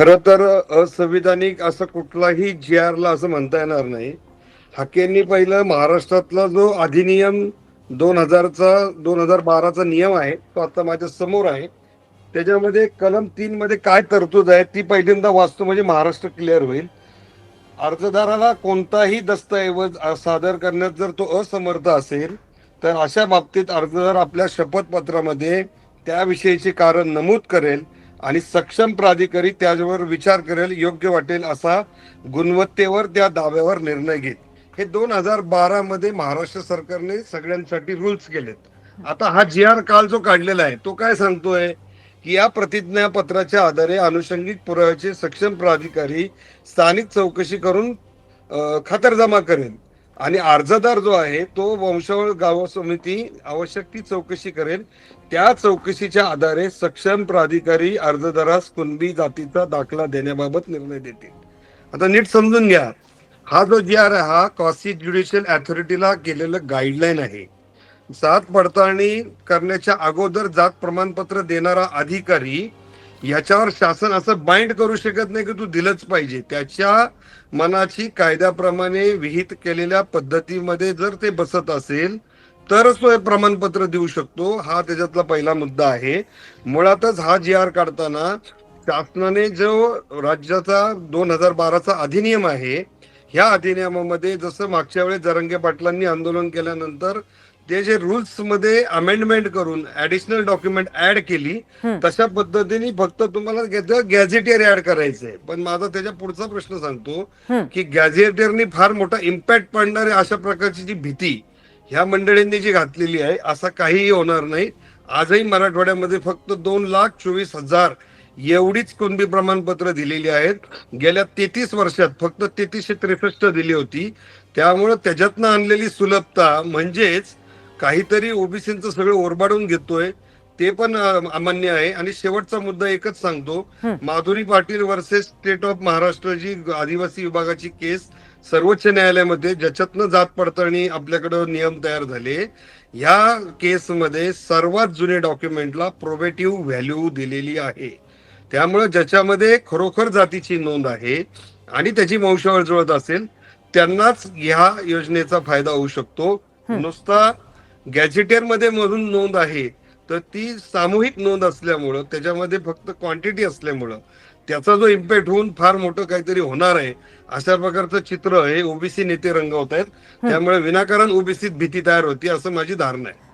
खरं तर असंविधानिक असं कुठलाही जी-आरला असं म्हणता येणार नाही. हाकेंनी पहिलं महाराष्ट्रातला जो अधिनियम 2012चा नियम आहे, तो आता माझ्या समोर आहे. त्याच्यामध्ये कलम 3 मध्ये काय तरतूद आहे ती पहिल्यांदा वाचतो म्हणजे महाराष्ट्र क्लिअर होईल. अर्जदाराला कोणताही दस्तऐवज सादर करण्यात जर तो असमर्थ असेल, तर अशा बाबतीत अर्जदार आपल्या शपथपत्रामध्ये त्याविषयीचे कारण नमूद करेल आणि सक्षम प्राधिकारी त्याच्यावर विचार करेल, योग्य वाटेल असा गुणवत्तेवर त्या दाव्यावर निर्णय घेईल. हे 2012 मध्ये महाराष्ट्र सरकारने सगळ्यांसाठी रूल्स केलेत. आता हा जी-आर काल जो काढलेला आहे तो काय सांगतोय की या प्रतिज्ञापत्राच्या आधारे अनुषंगिक पुराव्याचे सक्षम प्राधिकारी स्थानिक चौकशी करून खातरजमा करेल आणि अर्जदार जो आहे तो वंशावळ गाव समिती आवश्यक ती चौकशी करेल. त्या चौकशीच्या आधारे सक्षम प्राधिकारी अर्जदारास कुणबी जातीचा दाखला देण्याबाबत निर्णय देतील. आता नीट समजून घ्या, हा जो जी आर आहे हा कॉसी ज्युडिशियल अथॉरिटीला केलेलं गाईडलाईन आहे. जात पडताळणी करण्याच्या अगोदर जात प्रमाणपत्र देणारा अधिकारी याच्यावर शासन असं बाइंड करू शकत नाही की तू दिलंच पाहिजे. त्याच्या मनाची कायद्याप्रमाणे विहित केलेल्या पद्धतीमध्ये जर ते बसत असेल तरच तो हे प्रमाणपत्र देऊ शकतो. हा त्याच्यातला पहिला मुद्दा आहे. मुळातच हा जी आर काढताना शासनाने जो राज्याचा 2012चा अधिनियम आहे, ह्या अधिनियमामध्ये जसं मागच्या वेळेस जरांगे पाटलांनी आंदोलन केल्यानंतर ते जे रूल्स मध्ये अमेंडमेंट करून ऍडिशनल डॉक्युमेंट ऍड केली, तशा पद्धतीने फक्त तुम्हाला गॅझेटियर ऍड करायचंय. पण माझा त्याच्या पुढचा प्रश्न सांगतो की गॅझेटियरनी फार मोठा इम्पॅक्ट पडणार आहे अशा प्रकारची जी भीती ह्या मंडळींनी जी घातलेली आहे, असं काहीही होणार नाही. आजही मराठवाड्यामध्ये फक्त 2,24,000 एवढीच कुणबी प्रमाणपत्र दिलेली आहेत. गेल्या 33 वर्षात फक्त 3363 दिली होती. त्यामुळे त्याच्यातनं आणलेली सुलभता म्हणजेच काहीतरी ओबीसीचं सगळं ओरबाडून घेतोय ते पण अमान्य आहे. आणि शेवटचा मुद्दा एकच सांगतो, Madhuri Patil versus state of Maharashtra जी आदिवासी विभागाची केस सर्वोच्च न्यायालयामध्ये ज्याच्यातनं जात पडताळणी आपल्याकडे नियम तयार झाले, ह्या केसमध्ये सर्वात जुने डॉक्युमेंटला प्रोबेटिव्ह व्हॅल्यू दिलेली आहे. त्यामुळे ज्याच्यामध्ये खरोखर जातीची नोंद आहे आणि त्याची वंशावळ जुळत असेल त्यांनाच ह्या योजनेचा फायदा होऊ शकतो. नुसता गॅझेटियर मध्ये मधून नोंद आहे तर ती सामूहिक नोंद असल्यामुळं, त्याच्यामध्ये फक्त क्वांटिटी असल्यामुळं त्याचा जो इम्पॅक्ट होऊन फार मोठं काहीतरी होणार आहे अशा प्रकारचं चित्र हे ओबीसी नेते रंगवत आहेत. त्यामुळे विनाकारण ओबीसीत भीती तयार होती असं माझी धारणा आहे.